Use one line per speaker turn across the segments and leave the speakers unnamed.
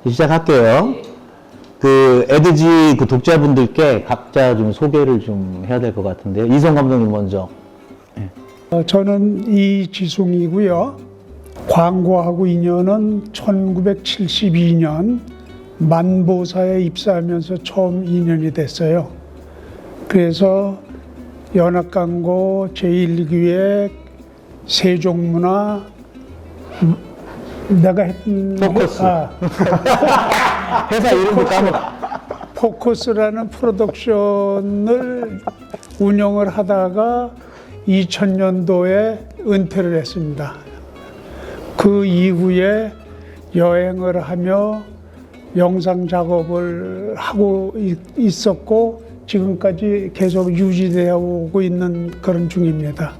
시작할게요. 그 에드지 그 독자분들께 각자 좀 소개를 좀 해야 될 것 같은데요. 이성 감독님 먼저.
저는 이지송이고요. 광고하고 인연은 1972년 만보사에 입사하면서 처음 인연이 됐어요. 그래서 연합광고 제1기획 세종문화 내가 했던
포커스. 회사 이름도 까먹어.
포커스라는 프로덕션을 운영을 하다가 2000년도에 은퇴를 했습니다. 그 이후에 여행을 하며 영상 작업을 하고 있었고 지금까지 계속 유지되어 오고 있는 그런 중입니다.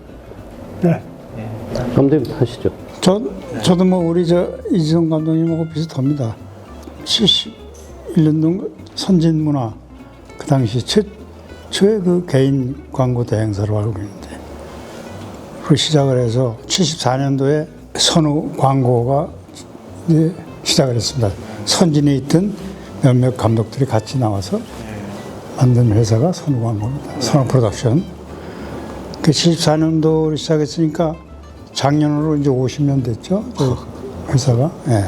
네.
감독님 하시죠.
저도 뭐 우리 이지성 감독님하고 비슷합니다. 71년도 선진문화 그 당시 최초의 그 개인 광고 대행사로 알고 있는데 그 시작을 해서 74년도에 선우 광고가 이제 시작을 했습니다. 선진에 있던 몇몇 감독들이 같이 나와서 만든 회사가 선우 광고입니다. 선우 프로덕션. 그 74년도를 시작했으니까 작년으로 이제 50년 됐죠. 그 회사가. 예.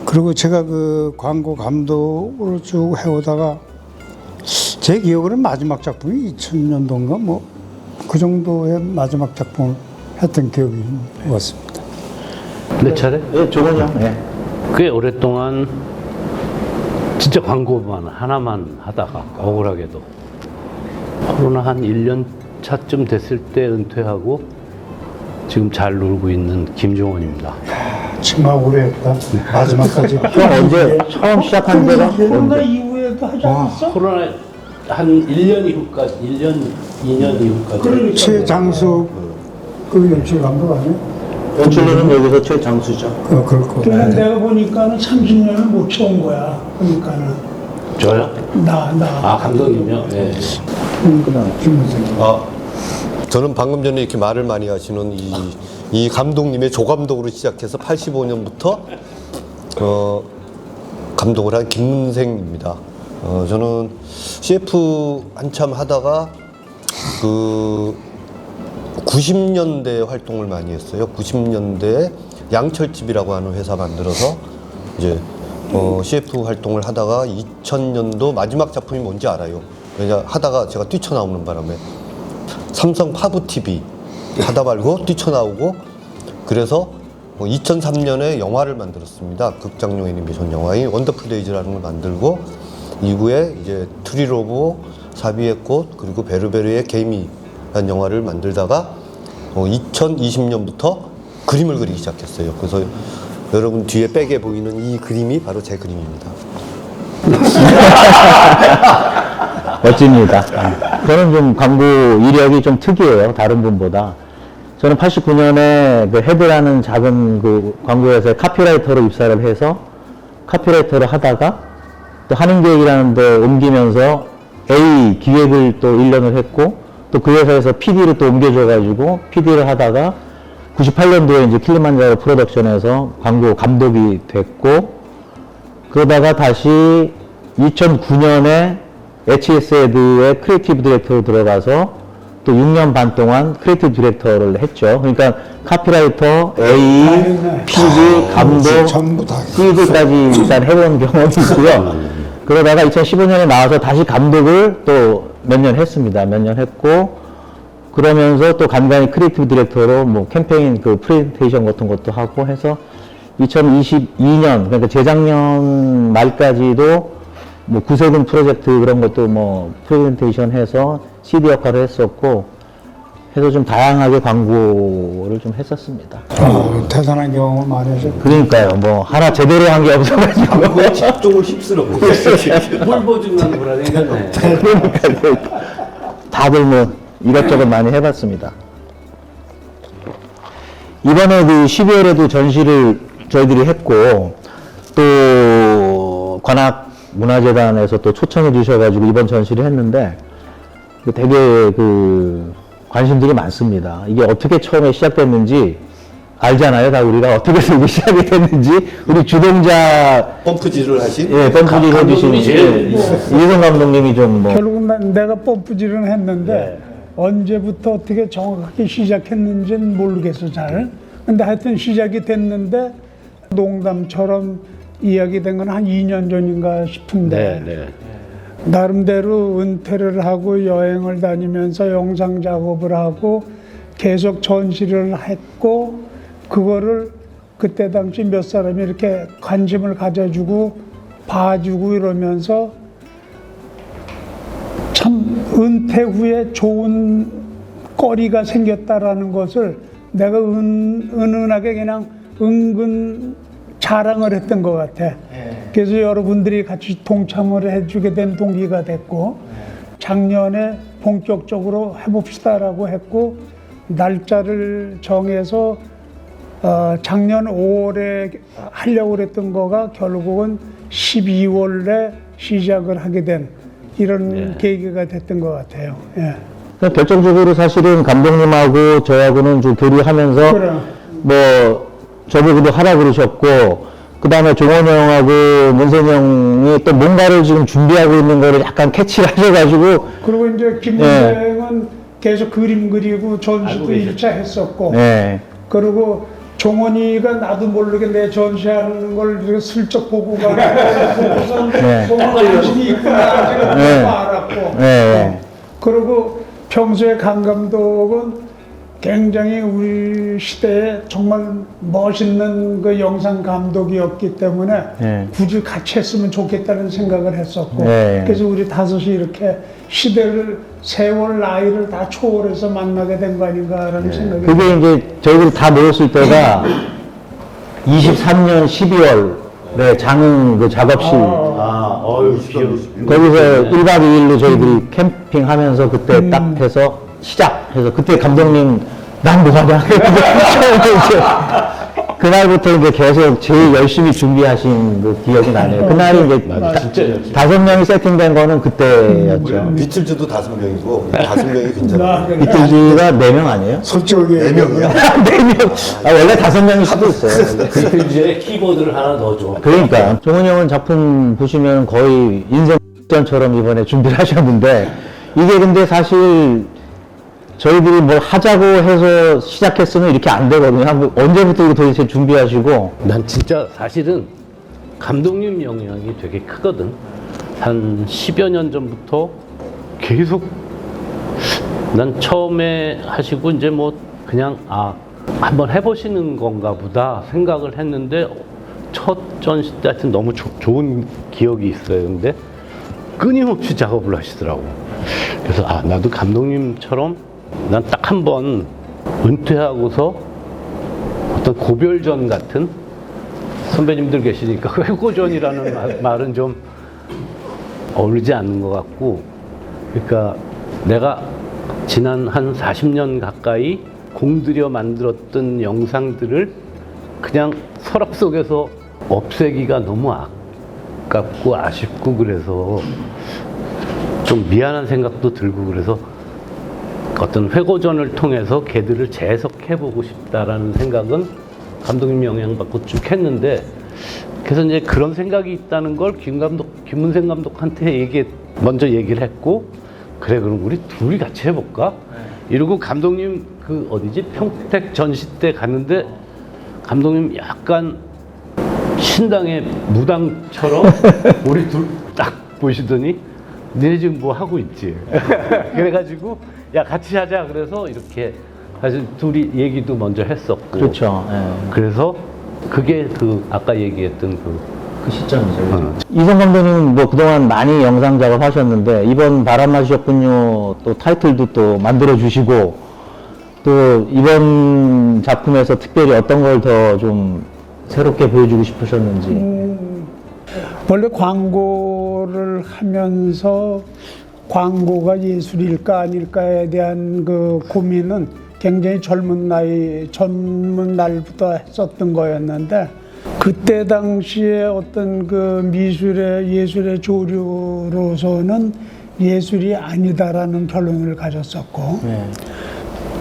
그리고 제가 그 광고 감독으로 쭉 해오다가 제 기억으로는 마지막 작품이 2000년도인가 뭐 그 정도의 마지막 작품을 했던 기억이 왔습니다.
내 차례?
네, 저건요. 네.
꽤 오랫동안 진짜 광고만 하나만 하다가 억울하게도 코로나 한 1년 차쯤 됐을 때 은퇴하고 지금 잘 놀고 있는 김종원입니다.
정말 오래했다. 마지막까지.
형 언제 처음 시작한 데가
코로나
언제?
이후에도 하지 않았어?
코로나 한 1년 이후까지, 1년, 2년 이후까지.
최장수 그 연출 감독 아니에요?
연출로는 여기서 최장수죠.
그럴 거.
그래서 내가 보니까는 30년을 못 채운 거야. 그러니까는
저요?
나.
아, 감독님요? 네.
저는 방금 전에 이렇게 말을 많이 하시는 이 감독님의 조감독으로 시작해서 85년부터 감독을 한 김문생입니다. 저는 CF 한참 하다가 그 90년대 활동을 많이 했어요. 90년대에 양철집이라고 하는 회사 만들어서 이제 CF 활동을 하다가 2000년도 마지막 작품이 뭔지 알아요. 왜냐 하다가 제가 뛰쳐나오는 바람에 삼성 파브 TV 하다 말고 뛰쳐나오고 그래서 2003년에 영화를 만들었습니다. 극장용 애니메이션 영화인 원더풀 데이즈라는 걸 만들고 이후에 이제 트리로브, 사비의 꽃 그리고 베르베르의 개미라는 영화를 만들다가 2020년부터 그림을 그리기 시작했어요. 그래서 여러분 뒤에 백에 보이는 이 그림이 바로 제 그림입니다.
멋집니다. 저는 좀 광고 이력이 좀 특이해요. 다른 분보다. 저는 89년에 그 헤드라는 작은 그 광고회사에 카피라이터로 입사를 해서 카피라이터를 하다가 또 한인기획이라는 데 옮기면서 A 기획을 또 1년을 했고 또 그 회사에서 PD를 또 옮겨줘가지고 PD를 하다가 98년도에 이제 킬리만자로 프로덕션에서 광고 감독이 됐고 그러다가 다시 2009년에 HS에드의 크리에이티브 디렉터로 들어가서 또 6년 반 동안 크리에이티브 디렉터를 했죠. 그러니까 카피라이터, A, PD, 감독,
전부 다
CV까지 일단 해본 경험이 있고요. 그러다가 2015년에 나와서 다시 감독을 또 몇 년 했습니다. 몇 년 했고 그러면서 또 간간히 크리에이티브 디렉터로 뭐 캠페인 그 프레젠테이션 같은 것도 하고 해서 2022년 그러니까 재작년 말까지도 뭐 구세군 프로젝트 그런 것도 뭐 프레젠테이션 해서 CD 역할을 했었고 해서 좀 다양하게 광고를 좀 했었습니다.
대단한 경험을 많이 하셨고.
그러니까요. 뭐 하나 제대로 한 게 없어가지고
광고에 집중을 휩쓸었고. 뭘 보증난 거라 생각네.
그러니까 다들 뭐 이것저것 많이 해봤습니다. 이번에 그 12월에도 전시를 저희들이 했고 또 관악문화재단에서 또 초청해 주셔가지고 이번 전시를 했는데 되게 그 관심들이 많습니다. 이게 어떻게 처음에 시작됐는지 알잖아요. 다 우리가 어떻게 해서 이게 시작이 됐는지. 우리 주동자,
펌프질을 하신
예, 펌프질 해주신
감독님이 제일
이성 감독님이 좀 뭐.
결국은 내가 펌프질은 했는데 언제부터 어떻게 정확하게 시작했는지는 모르겠어 잘. 근데 하여튼 시작이 됐는데 농담처럼 이야기된 건 한 2년 전인가 싶은데
네.
나름대로 은퇴를 하고 여행을 다니면서 영상 작업을 하고 계속 전시를 했고 그거를 그때 당시 몇 사람이 이렇게 관심을 가져주고 봐주고 이러면서 참 은퇴 후에 좋은 거리가 생겼다라는 것을 내가 은은하게 그냥 은근 자랑을 했던 것 같아. 그래서 여러분들이 같이 동참을 해주게 된 동기가 됐고 작년에 본격적으로 해봅시다라고 했고 날짜를 정해서 작년 5월에 하려고 그랬던 거가 결국은 12월에 시작을 하게 된 이런 계기가 됐던 것 같아요. 예.
그러니까 결정적으로 사실은 감독님하고 저하고는 좀 교류하면서
그래.
뭐 저보고도 하라 그러셨고 그 다음에 종원 형하고 문선 형이 또 뭔가를 지금 준비하고 있는 거를 약간 캐치를 하셔가지고
그리고 이제 김문생은 계속 그림 그리고 전시도 1차 했었고
네.
그리고 종원이가 나도 모르게 내 전시하는 걸 이렇게 슬쩍 보고 보고선
네.
관심이 있구나 제가
네.
알았고
네.
그리고 평소에 강 감독은 굉장히 우리 시대에 정말 멋있는 그 영상 감독이었기 때문에
네.
굳이 같이 했으면 좋겠다는 생각을 했었고
네.
그래서 우리 다섯이 이렇게 시대를 세월 나이를 다 초월해서 만나게 된 거 아닌가라는 생각이
그게 이제 저희들이 다 모였을 때가 23년 12월에 장흥 그 작업실 거기서 1박 2일로 저희들이 캠핑하면서 그때 딱 해서 시작해서 그때 감독님 난 뭐하냐 이제 그날부터 이제 계속 제일 열심히 준비하신 그 기억이 나네요. 그날이 이제 다섯 명이 세팅된 거는 그때였죠.
비틀즈도 5명이고 5명이 괜찮아요.
비틀즈가 4명 아니에요?
솔직히
4명이야?
4명. 아, 원래 5명일 수도 있어요.
그 이제 키보드를 하나 넣어줘.
그러니까 종훈 형은 작품 보시면 거의 인생전처럼 이번에 준비를 하셨는데 이게 근데 사실 저희들이 뭘 하자고 해서 시작했으면 이렇게 안 되거든요. 언제부터 이거 도대체 준비하시고
난 진짜 사실은 감독님 영향이 되게 크거든. 한 10여 년 전부터 계속 난 처음에 하시고 이제 뭐 그냥 한번 해보시는 건가 보다 생각을 했는데 첫 전시 때 하여튼 너무 좋은 기억이 있어요. 근데 끊임없이 작업을 하시더라고. 그래서 나도 감독님처럼 난 딱 한 번 은퇴하고서 어떤 고별전 같은 선배님들 계시니까 회고전이라는 말은 좀 어울리지 않는 것 같고 그러니까 내가 지난 한 40년 가까이 공들여 만들었던 영상들을 그냥 서랍 속에서 없애기가 너무 아깝고 아쉽고 그래서 좀 미안한 생각도 들고 그래서 어떤 회고전을 통해서 걔들을 재해석해보고 싶다라는 생각은 감독님 영향받고 쭉 했는데 그래서 이제 그런 생각이 있다는 걸 김문생 감독한테 먼저 얘기를 했고 그래 그럼 우리 둘이 같이 해볼까? 이러고 감독님 그 어디지 평택 전시 때 갔는데 감독님 약간 신당의 무당처럼 우리 둘 딱 보시더니 니네 지금 뭐 하고 있지? 그래가지고 야 같이 하자 그래서 이렇게 사실 둘이 얘기도 먼저 했었고
그렇죠. 예.
그래서 그게 그 아까 얘기했던
그 시점이죠. 이성 감독님은 뭐 그동안 많이 영상 작업하셨는데 이번 바람맞으셨군요 또 타이틀도 또 만들어 주시고 또 이번 작품에서 특별히 어떤 걸 더 좀 새롭게 보여주고 싶으셨는지.
원래 광고를 하면서 광고가 예술일까 아닐까에 대한 그 고민은 굉장히 젊은 날부터 했었던 거였는데 그때 당시에 어떤 그 예술의 조류로서는 예술이 아니다라는 결론을 가졌었고
네.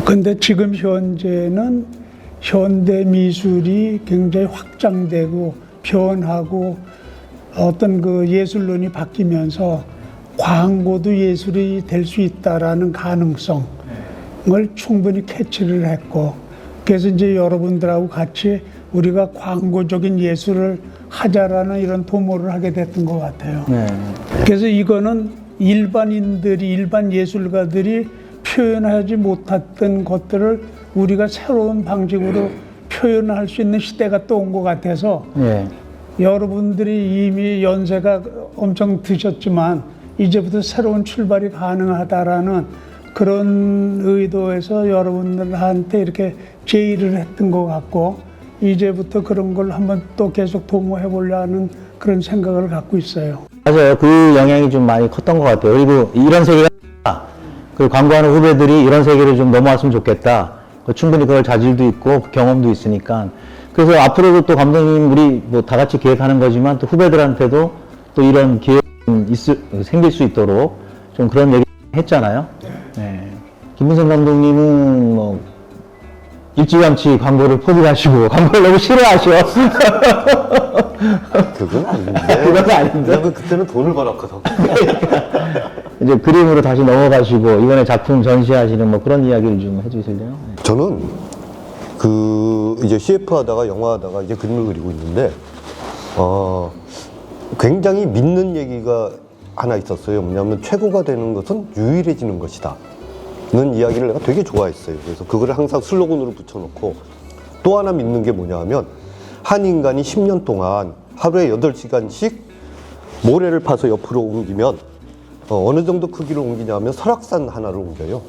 근데 지금 현재는 현대 미술이 굉장히 확장되고 변하고 어떤 그 예술론이 바뀌면서 광고도 예술이 될 수 있다라는 가능성을 충분히 캐치를 했고, 그래서 이제 여러분들하고 같이 우리가 광고적인 예술을 하자라는 이런 도모를 하게 됐던 것 같아요.
네.
그래서 이거는 일반인들이, 일반 예술가들이 표현하지 못했던 것들을 우리가 새로운 방식으로 표현할 수 있는 시대가 또 온 것 같아서
예.
여러분들이 이미 연세가 엄청 드셨지만 이제부터 새로운 출발이 가능하다라는 그런 의도에서 여러분들한테 이렇게 제의를 했던 것 같고, 이제부터 그런 걸 한번 또 계속 도모해 보려는 그런 생각을 갖고 있어요.
맞아요. 그 영향이 좀 많이 컸던 것 같아요. 그리고 이런 세계가, 그 광고하는 후배들이 이런 세계를 좀 넘어왔으면 좋겠다. 충분히 그럴 자질도 있고 경험도 있으니까. 그래서 앞으로도 또 감독님, 우리 뭐 다 같이 기획하는 거지만 또 후배들한테도 또 이런 기회가 생길 수 있도록 좀 그런 얘기 했잖아요. 네. 김문성 감독님은 뭐 일찌감치 광고를 포기하시고 광고를 너무 싫어하셔.
그건 아닌데.
그건 아닌데.
왜냐면 그때는 돈을 벌었거든.
이제 그림으로 다시 넘어가시고 이번에 작품 전시하시는 뭐 그런 이야기를 좀 해주실래요? 네.
저는 그 이제 CF 하다가 영화 하다가 이제 그림을 그리고 있는데 굉장히 믿는 얘기가 하나 있었어요. 뭐냐면 최고가 되는 것은 유일해지는 것이다. 는 이야기를 내가 되게 좋아했어요. 그래서 그거를 항상 슬로건으로 붙여놓고, 또 하나 믿는 게 뭐냐 하면 한 인간이 10년 동안 하루에 8시간씩 모래를 파서 옆으로 옮기면 어느 정도 크기를 옮기냐면 설악산 하나를 옮겨요.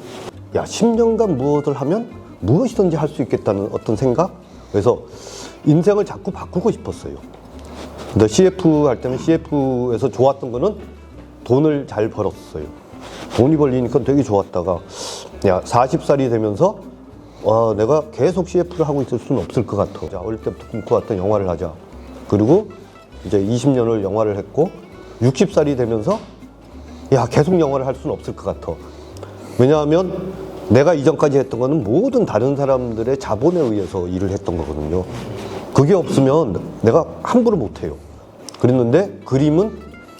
야, 10년간 무엇을 하면 무엇이든지 할 수 있겠다는 어떤 생각? 그래서 인생을 자꾸 바꾸고 싶었어요. 근데 CF 할 때는 CF에서 좋았던 거는 돈을 잘 벌었어요. 돈이 벌리니까 되게 좋았다가, 야, 40살이 되면서 내가 계속 CF를 하고 있을 수는 없을 것 같아. 자, 어릴 때부터 꿈꿔왔던 영화를 하자. 그리고 이제 20년을 영화를 했고 60살이 되면서 야, 계속 영화를 할 수는 없을 것 같아. 왜냐하면 내가 이전까지 했던 거는 모든 다른 사람들의 자본에 의해서 일을 했던 거거든요. 그게 없으면 내가 함부로 못해요. 그랬는데 그림은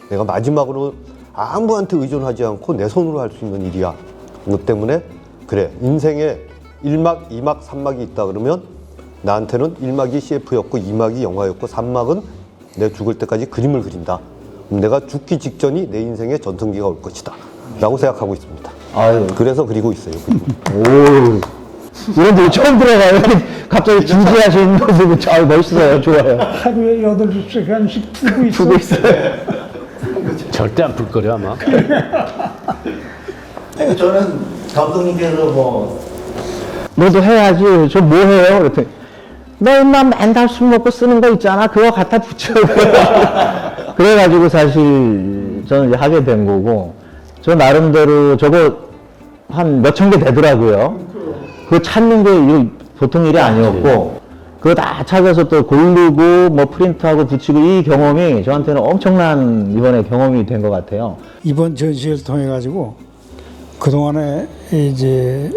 내가 마지막으로 아무한테 의존하지 않고 내 손으로 할 수 있는 일이야. 그것 때문에 그래, 인생에 1막, 2막, 3막이 있다 그러면 나한테는 1막이 CF였고 2막이 영화였고 3막은 내 죽을 때까지 그림을 그린다. 내가 죽기 직전이 내 인생의 전성기가 올 것이다 라고 생각하고 있습니다.
아유.
그래서 그리고 있어요.
오. 이런 데 처음 들어가요. 갑자기 진지하신 모습이 잘 멋있어요. 좋아요.
하루에 8시간씩 풀고 있어.
두고 있어요.
절대 안 풀 거려 아마.
저는 감독님께서 뭐
너도 해야지. 저 뭐 해요? 그랬더니 너 인마 맨날 술 먹고 쓰는 거 있잖아. 그거 갖다 붙여. 그래가지고 사실 저는 이제 하게 된 거고, 저 나름대로 저거 한 몇천 개 되더라고요. 그거 찾는 게 이거 보통 일이 아니었고, 그거 다 찾아서 또 고르고 뭐 프린트하고 붙이고, 이 경험이 저한테는 엄청난 이번에 경험이 된 것 같아요.
이번 전시를 통해 가지고 그동안에 이제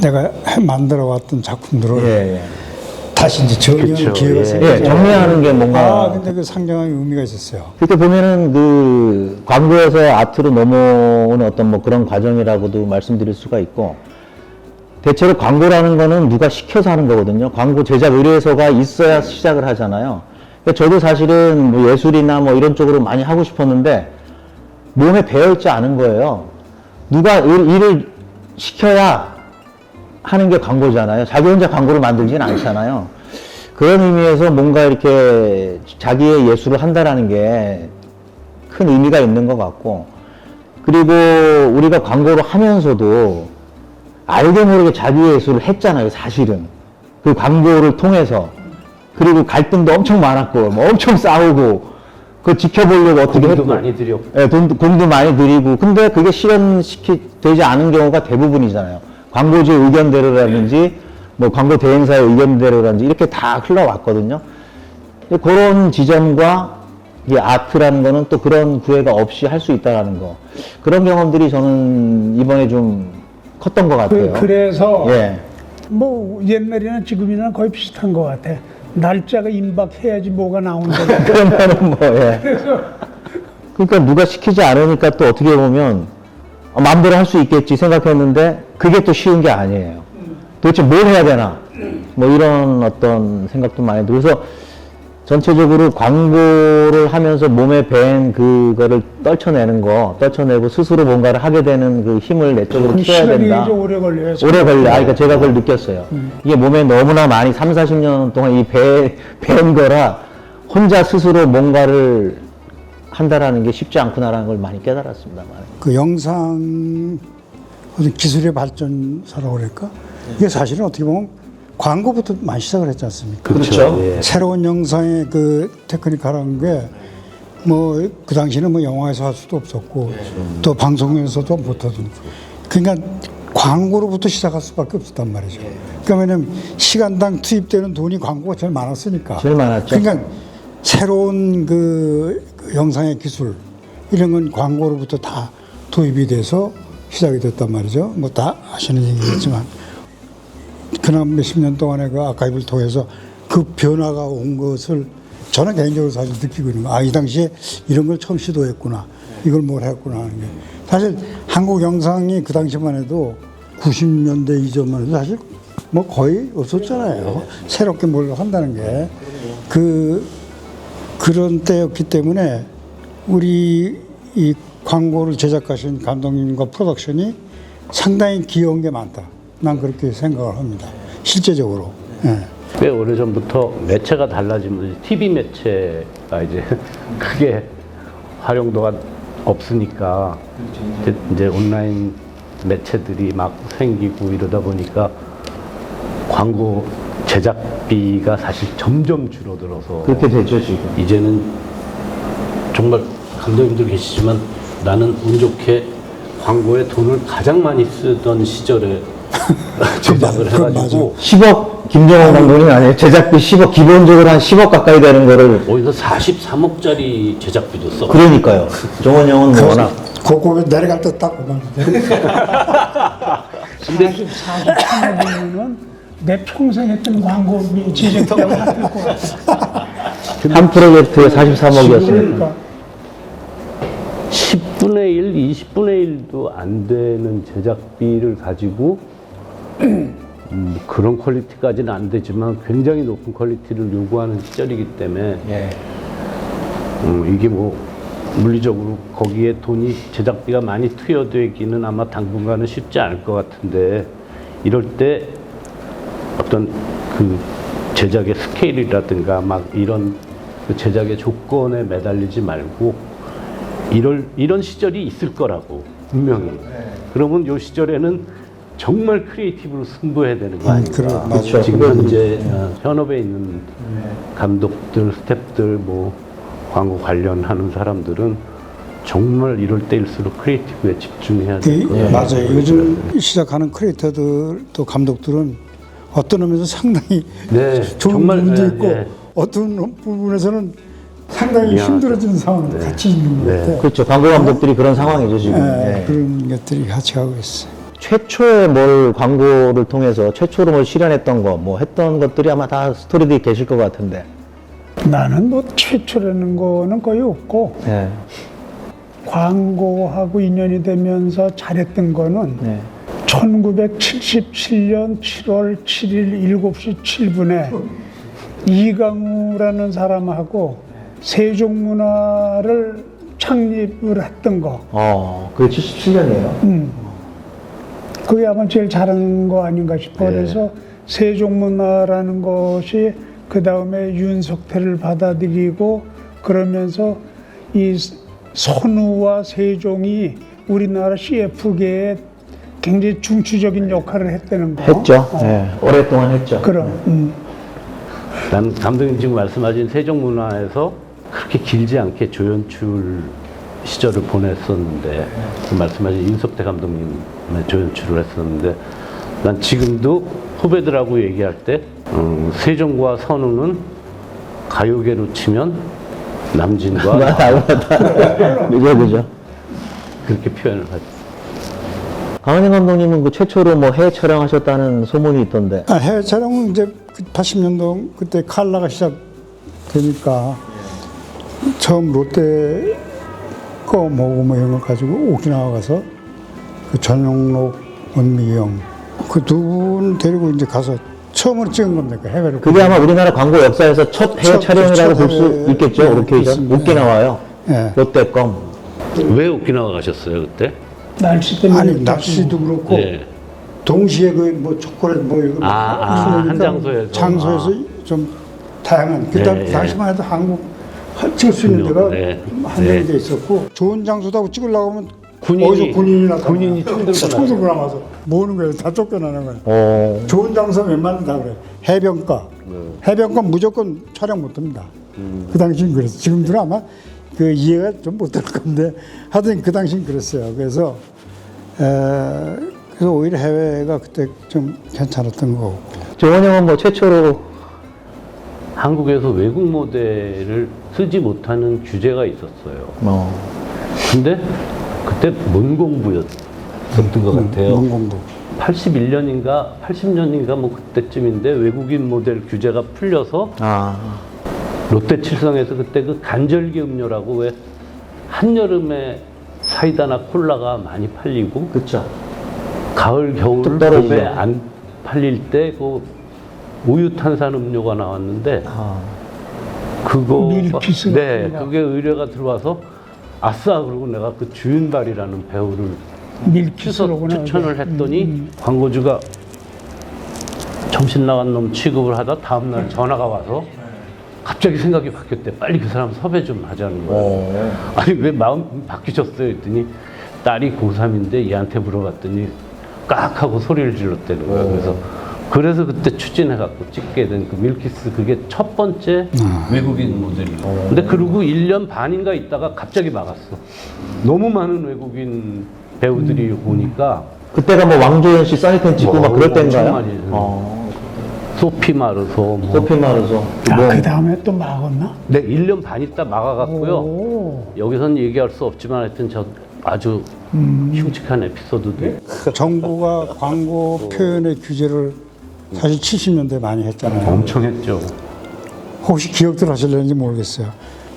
내가 만들어 왔던 작품들을
예.
다시 이제 정리하는
그쵸,
기회가
예.
생겨서
예, 정리하는 게 뭔가.
근데 그 상당한 의미가 있었어요.
그렇게 보면은 그 광고에서 아트로 넘어오는 어떤 뭐 그런 과정이라고도 말씀드릴 수가 있고, 대체로 광고라는 거는 누가 시켜서 하는 거거든요. 광고 제작 의뢰서가 있어야 시작을 하잖아요. 그러니까 저도 사실은 뭐 예술이나 뭐 이런 쪽으로 많이 하고 싶었는데 몸에 배어있지 않은 거예요. 누가 일을 시켜야 하는 게 광고잖아요. 자기 혼자 광고를 만들지는 않잖아요. 그런 의미에서 뭔가 이렇게 자기의 예술을 한다라는 게 큰 의미가 있는 것 같고, 그리고 우리가 광고를 하면서도 알게 모르게 자기의 예술을 했잖아요, 사실은. 그 광고를 통해서. 그리고 갈등도 엄청 많았고, 뭐 엄청 싸우고, 그거 지켜보려고 어떻게
공도
했고.
많이 들였고.
예, 공도 많이 들이고. 근데 그게 되지 않은 경우가 대부분이잖아요. 광고주의 의견대로라든지, 뭐 광고 대행사의 의견대로라든지, 이렇게 다 흘러왔거든요. 그런 지점과 이 아트라는 거는 또 그런 구애가 없이 할 수 있다는 거. 그런 경험들이 저는 이번에 좀 컸던 것 같아요.
그래서
예.
뭐 옛날이나 지금이나 거의 비슷한 것 같아. 날짜가 임박해야지 뭐가 나오는 거야.
그러면은 뭐, 예. 그러니까 누가 시키지 않으니까 또 어떻게 보면 마음대로 할 수 있겠지 생각했는데 그게 또 쉬운 게 아니에요. 도대체 뭘 해야 되나? 뭐 이런 어떤 생각도 많이 들고 그래서 전체적으로 광고를 하면서 몸에 밴 그거를 떨쳐내고 스스로 뭔가를 하게 되는 그 힘을 내 쪽으로
그
키워야
시간이
된다.
좀 오래 걸려요.
오래 걸려. 그러니까 제가 그걸 느꼈어요. 이게 몸에 너무나 많이 3, 40년 동안 밴 거라 혼자 스스로 뭔가를 한다라는 게 쉽지 않구나라는 걸 많이 깨달았습니다만.
그 영상 어떤 기술의 발전사라고 그럴까? 이게 사실은 어떻게 보면 광고부터 많이 시작을 했지 않습니까?
그렇죠.
예.
새로운 영상의 그 테크니컬한 게 뭐 그 당시는 뭐 영화에서 할 수도 없었고 또 방송에서도 못하던 그러니까 광고로부터 시작할 수밖에 없었단 말이죠. 그러니까 왜냐면 시간당 투입되는 돈이 광고가 제일 많았으니까.
제일 많았죠.
그러니까 새로운 그 영상의 기술 이런 건 광고로부터 다 도입이 돼서 시작이 됐단 말이죠. 뭐 다 아시는 얘기겠지만 그나마 몇십 년 동안의 그 아카이브를 통해서 그 변화가 온 것을 저는 개인적으로 사실 느끼고 있는 거예요. 이 당시에 이런 걸 처음 시도했구나. 이걸 뭘 했구나 하는 게. 사실 한국 영상이 그 당시만 해도 90년대 이전만 해도 사실 뭐 거의 없었잖아요. 새롭게 뭘 한다는 게. 그런 때였기 때문에 우리 이 광고를 제작하신 감독님과 프로덕션이 상당히 귀여운 게 많다. 난 그렇게 생각을 합니다. 실제적으로. 예.
꽤 오래전부터 매체가 달라지면서 TV 매체가 이제 크게 활용도가 없으니까 이제 온라인 매체들이 막 생기고 이러다 보니까 광고 제작비가 사실 점점 줄어들어서
그렇게 되죠, 지금.
이제는 정말 감독님들 계시지만 나는 운 좋게 광고에 돈을 가장 많이 쓰던 시절에 제작을 해가지고
10억 김정은 감독님 아니에요? 제작비 10억 기본적으로 한 10억 가까이 되는 거를
어디서 43억짜리 제작비도 써.
그러니까요. 정원 형은 뭐 워낙
고개 내려갈 때 딱 보면
43억이면은 내 평생 했던 광고 제작비하고 같을 것 같아.
한 프로젝트에 43억이었으니까.
그러니까
10분의 1, 20분의 1도 안 되는 제작비를 가지고 그런 퀄리티까지는 안 되지만 굉장히 높은 퀄리티를 요구하는 시절이기 때문에
예.
이게 뭐 물리적으로 거기에 돈이 제작비가 많이 투여되기는 아마 당분간은 쉽지 않을 것 같은데 이럴 때 어떤 그 제작의 스케일이라든가 막 이런 그 제작의 조건에 매달리지 말고 이런 시절이 있을 거라고 분명히. 그러면 요 시절에는 정말 크리에이티브로 승부해야 되는 거 아닙니까?
그래,
맞죠.
지금 현재 현업에 있는 감독들, 스태프들, 뭐 광고 관련하는 사람들은 정말 이럴 때일수록 크리에이티브에 집중해야 될 거예요.
맞아요. 요즘 시작하는 크리에이터들 또 감독들은 어떤 의미에서 상당히
네,
좋은
정말,
부분도
네,
있고
네.
어떤 부분에서는 상당히
미안하죠.
힘들어지는 상황도 같이 있는 것 같아요.
그렇죠. 광고 감독들이 그런 상황이죠, 지금.
예,
예.
그런 것들이 같이 가고 있어요.
최초에 뭘 광고를 통해서 최초로 뭘 실현했던 거, 뭐 했던 것들이 아마 다 스토리들이 계실 것 같은데.
나는 뭐 최초라는 거는 거의 없고
예.
광고하고 인연이 되면서 잘했던 거는
예.
1977년 7월 7일 7시 7분에 이강우라는 사람하고 세종문화를 창립을 했던 거.
그게 77년이에요.
그게 아마 제일 잘하는 거 아닌가 싶어. 그래서 세종문화라는 것이 그 다음에 윤석태를 받아들이고 그러면서 이 선우와 세종이 우리나라 CF계에 굉장히 중추적인 역할을 했다는 거.
했죠. 예. 오랫동안 했죠.
그럼.
난 감독님 지금 말씀하신 세종문화에서 그렇게 길지 않게 조연출 시절을 보냈었는데 말씀하신 윤석태 감독님의 조연출을 했었는데 난 지금도 후배들하고 얘기할 때 세종과 선우는 가요계로 치면 남진과
그죠, 그죠.
그렇게 표현을 하죠.
강은희 감독님은 그 최초로 뭐 해외 촬영하셨다는 소문이 있던데.
해외 촬영은 이제 80년도 그때 칼라가 시작되니까 처음 롯데 거 뭐고 뭐 이런 거 가지고 오키나와 가서 그 전용록, 원미영 그 두 분 데리고 이제 가서 처음으로 찍은 겁니다. 그 해외로.
그게 아마 우리나라 광고 역사에서 첫 해외
첫
촬영이라고 볼 수
해외
있겠죠.
네,
오케이션.
그렇습니다.
오키나와요.
네.
롯데껌.
왜 오키나와 가셨어요 그때?
날씨 때문에
아니
그렇겠지.
날씨도 그렇고
네.
동시에 그 뭐 초콜릿 뭐 이거
한
있으니까
장소에서.
장소에서 좀 다양한 그때
네,
당시만 해도 한국 찍을 수 있는 데가
네.
한정돼 있었고 좋은 장소다고 찍으려고 하면
군인이-
어디서 군인이 나타나
군인이 총 들고
총 들고 나와서 모으는 거예요. 다 쫓겨나는 거예요.
어.
좋은 장소 웬만하면 다 그래. 해변가. 해변가 무조건 촬영 못 합니다. 그 당시엔 그랬어요. 지금들은 아마 그 이해가 좀 못 될 건데 하여튼 그 당시엔 그랬어요. 그래서 그래서 오히려 해외가 그때 좀 괜찮았던 거고.
조원 형은 뭐 최초로
한국에서 외국 모델을 쓰지 못하는 규제가 있었어요. 근데 그때 문공부였었던 것 같아요.
문공부.
81년인가 80년인가 뭐 그때쯤인데 외국인 모델 규제가 풀려서 롯데 칠성에서 그때 그 간절기 음료라고 왜 한여름에 사이다나 콜라가 많이 팔리고
그쵸.
가을 겨울
뚝 떨어지죠.
봄에 안 팔릴 때 그 우유 탄산 음료가 나왔는데 그거
밀키스
네
같은 거.
그게 의뢰가 들어와서 아싸 그러고 내가 그 주윤발이라는 배우를
밀키스로구나.
추천을 했더니 광고주가 정신 나간 놈 취급을 하다 다음날 전화가 와서 갑자기 생각이 바뀌었대. 빨리 그 사람 섭외 좀 하자는 거예요. 아니 왜 마음 바뀌셨어요? 했더니 딸이 고3인데 얘한테 물어봤더니 깍 하고 소리를 질렀다는 거예요. 그래서 그때 추진해갖고 찍게 된 그 밀키스 그게 첫 번째 외국인 모델이에요. 근데 그러고 1년 반인가 있다가 갑자기 막았어. 너무 많은 외국인 배우들이 오니까
그때가 뭐 왕조연 씨 써니펜 찍고 막 그럴
엄청
때인가요?
많이 소피 마르소 뭐.
소피 마르소.
그 다음에 또 막았나?
네, 1년 반 있다 막아갔고요.
오.
여기서는 얘기할 수 없지만 하여튼 저 아주 흉측한 에피소드도 있고.
정부가 광고 표현의 규제를 사실 70년대 많이 했잖아요.
엄청 했죠.
혹시 기억들 하실는지 모르겠어요.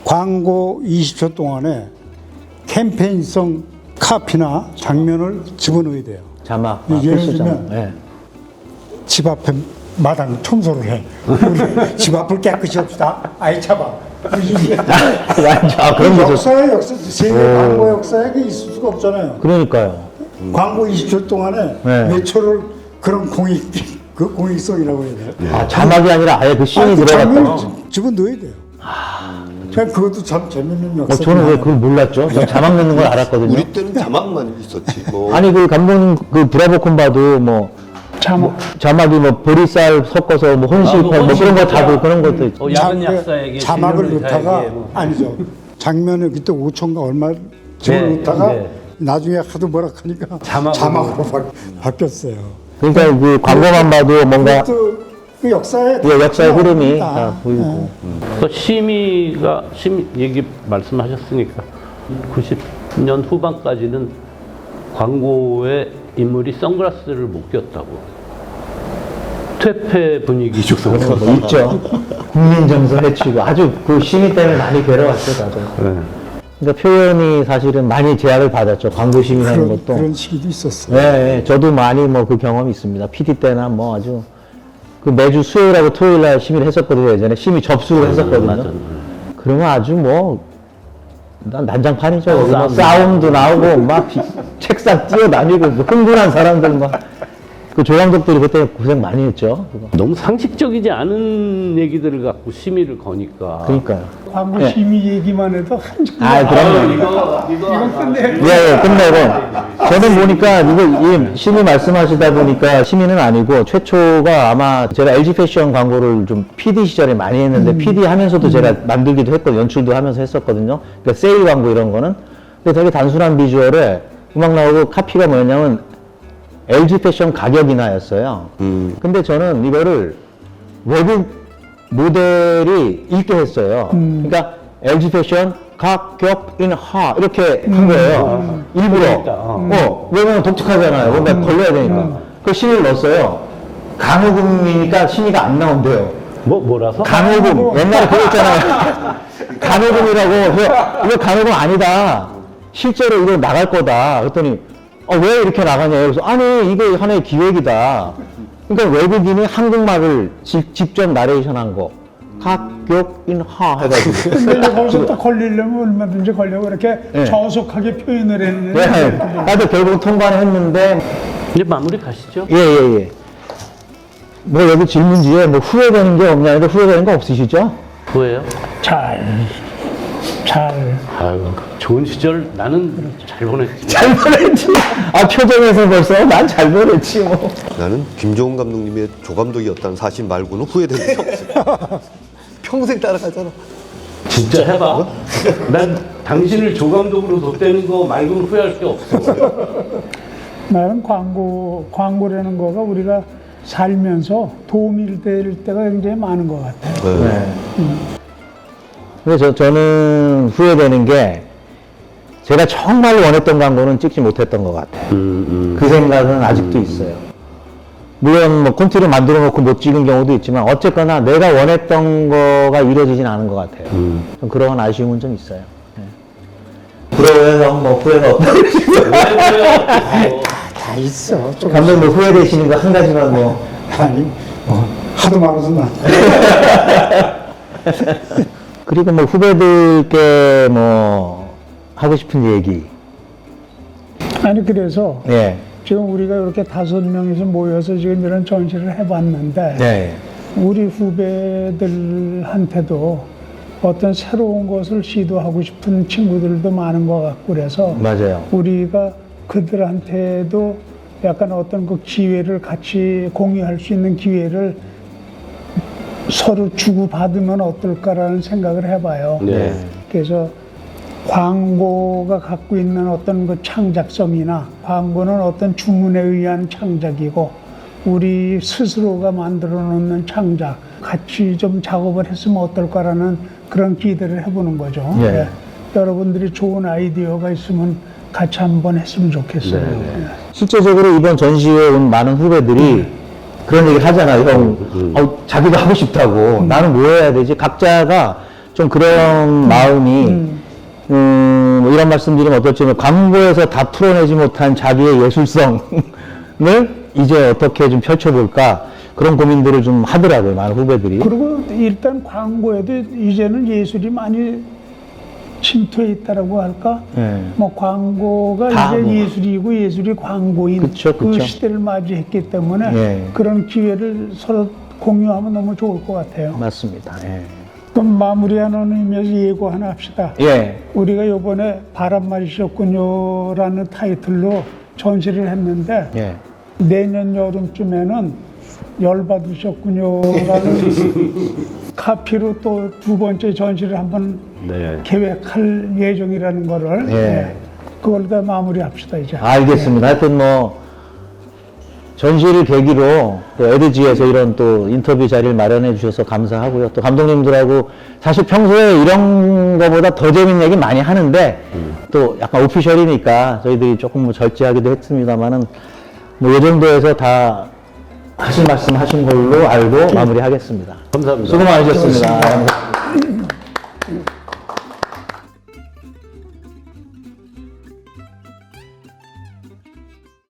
광고 20초 동안에 캠페인성 카피나 장면을 집어넣어야 돼요.
자막.
예를
필수장.
들면
네.
집 앞에 마당 청소를 해. 우리 집 앞을 깨끗이 합시다. 아이 잡아.
그런 거죠.
역사의 역사, 세계 광고 역사에 그 있을 수가 없잖아요.
그러니까요.
광고 20초 동안에
네.
몇 초를 그런 그 공익성이라고 해야 돼요.
자막이 아니라 아예 그 씬이
그
들어갔다.
장면을 집어넣어야 돼요. 그냥 그것도 참 재밌는 역사.
저는 왜 그걸 몰랐죠? 전 자막 넣는 걸 알았거든요.
우리 때는 자막만 있었지. 뭐.
아니 그 감독님 그 브라보콘 봐도 뭐 자막이 뭐 보리쌀 섞어서 뭐 혼실팔 뭐 그런 거 다도 그런 것도 있고.
야근 약사에게
자막을
진료를
넣다가
자에게 뭐.
아니죠. 장면을 그때 5초인가 얼마 집어넣다가
네.
나중에 하도 뭐라 하니까 자막으로 바뀌었어요.
그러니까 그 광고만 봐도 뭔가
그것도 그 역사의
역사의 흐름이
나옵니다.
다 보이고.
심의가 얘기 말씀하셨으니까 90년 후반까지는 광고에 인물이 선글라스를 못 꼈다고. 퇴폐 분위기 조성.
뭐 있죠. 국민 정서 해치고 아주 그 심의 때문에 많이 괴로웠죠, 다들.
네.
그러니까 표현이 사실은 많이 제약을 받았죠. 광고 심의하는 것도.
그런 시기도 있었어요.
네, 저도 많이 뭐 그 경험이 있습니다. PD 때나 뭐 아주 그 매주 수요일하고 토요일 날 심의를 했었거든요. 예전에 심의 접수를 했었거든요.
맞아.
그러면 아주 뭐 난장판이죠. 거기 뭐 싸움도 나오고 막 책상 뛰어다니고 뭐 흥분한 사람들 막 그 조감독들이 그때 고생 많이 했죠. 그거.
너무 상식적이지 않은 얘기들을 갖고 심의를 거니까.
그러니까요.
광고
네.
심의 얘기만 해도 한참.
그럼요.
이거 끝내.
예, 끝내고. 저는 보니까, 이 심의 말씀하시다 보니까 심의는 아니고, 최초가 아마 제가 LG 패션 광고를 좀 PD 시절에 많이 했는데, PD 하면서도 제가 만들기도 했고, 연출도 하면서 했었거든요. 그러니까 세일 광고 이런 거는. 근데 되게 단순한 비주얼에 음악 나오고 카피가 뭐였냐면, LG 패션 가격 인하였어요. 근데 저는 이거를 외국 모델이 읽게 했어요. 그러니까 LG 패션 가격 인하 이렇게 한 거예요. 일부러. 왜냐면 독특하잖아요. 뭔가 걸려야 되니까. 그 신의를 넣었어요. 간호금이니까 신의가 안 나온대요.
뭐라서?
간호금. 옛날에 그거 있잖아요. 간호금이라고. 이거 간호금 아니다. 실제로 이거 나갈 거다. 그랬더니 왜 이렇게 나가냐. 그래서 아니 이거 하나의 기획이다. 그러니까 외국인이 한국말을 직접 나레이션한 거. 가격 인하 해가지고.
근데 이제 거기서 또 걸리려면 얼마든지 걸려고 이렇게
네.
저속하게 표현을 했는데
네. 하여튼 결국 통과는 했는데
이제 마무리 가시죠.
예. 뭐 여기 질문지에 뭐 후회되는 게 없냐 해도 후회되는 거 없으시죠?
뭐예요?
잘
아유, 좋은 시절 나는 잘 보냈지.
잘 보냈지. 표정에서 벌써 난 잘 보냈지 뭐.
나는 김종훈 감독님의 조감독이었다는 사실 말고는 후회되는 게 없어요. 평생 따라가잖아.
진짜 해봐. 난 당신을 조감독으로 뒀다는 거 말고는 후회할 게 없어.
나는 광고라는 거가 우리가 살면서 도움이 될 때가 굉장히 많은 것 같아요.
네. 그래서 저는 후회되는 게 제가 정말 원했던 광고는 찍지 못했던 것 같아요. 그 생각은 아직도 있어요. 물론 뭐 콘티를 만들어 놓고 못 찍은 경우도 있지만 어쨌거나 내가 원했던 거가 이루어지진 않은 것 같아요. 좀 그런 아쉬움은 좀 있어요. 그러면서 뭐 후회가 없다.
다 있어. 좀
감독님 뭐 후회되시는 거 한 가지만 뭐.
아니 하도 많아서 나.
그리고 뭐 후배들께 뭐 하고 싶은 얘기.
아니 그래서
예.
지금 우리가 이렇게 5명이서 모여서 지금 이런 전시를 해봤는데
네.
우리 후배들한테도 어떤 새로운 것을 시도하고 싶은 친구들도 많은 것 같고 그래서
맞아요.
우리가 그들한테도 약간 어떤 그 기회를 같이 공유할 수 있는 기회를 서로 주고받으면 어떨까라는 생각을 해봐요.
네.
그래서 광고가 갖고 있는 어떤 그 창작성이나 광고는 어떤 주문에 의한 창작이고 우리 스스로가 만들어 놓는 창작 같이 좀 작업을 했으면 어떨까라는 그런 기대를 해보는 거죠.
예.
네. 여러분들이 좋은 아이디어가 있으면 같이 한번 했으면 좋겠어요. 네.
실제적으로 이번 전시회 온 많은 후배들이 그런 얘기를 하잖아요. 형, 자기도 하고 싶다고. 나는 뭐 해야 되지? 각자가 좀 그런 마음이, 뭐 이런 말씀 드리면 어떨지, 광고에서 다 풀어내지 못한 자기의 예술성을 이제 어떻게 좀 펼쳐볼까. 그런 고민들을 좀 하더라고요. 많은 후배들이.
그리고 일단 광고에도 이제는 예술이 많이 침투해 있다라고 할까?
예.
뭐 광고가
다
이제
뭐.
예술이고 예술이 광고인
그쵸.
그 시대를 맞이했기 때문에
예.
그런 기회를 서로 공유하면 너무 좋을 것 같아요.
맞습니다. 예.
그럼 마무리하는 의미에서 예고 하나 합시다.
예.
우리가 이번에 바람맞으셨군요라는 타이틀로 전시를 했는데
예.
내년 여름쯤에는 열받으셨군요라는 카피로 또 두 번째 전시를 한번
네.
계획할 예정이라는 거를
예.
그걸 다 마무리합시다 이제.
알겠습니다. 하여튼 뭐 전시를 계기로 또 에드지에서 이런 또 인터뷰 자리를 마련해 주셔서 감사하고요. 또 감독님들하고 사실 평소에 이런 거보다 더 재밌는 얘기 많이 하는데 또 약간 오피셜이니까 저희들이 조금 뭐 절제하기도 했습니다만은 뭐 이 정도에서 다 하신 말씀 하신 걸로 알고 마무리하겠습니다.
감사합니다.
수고 많으셨습니다.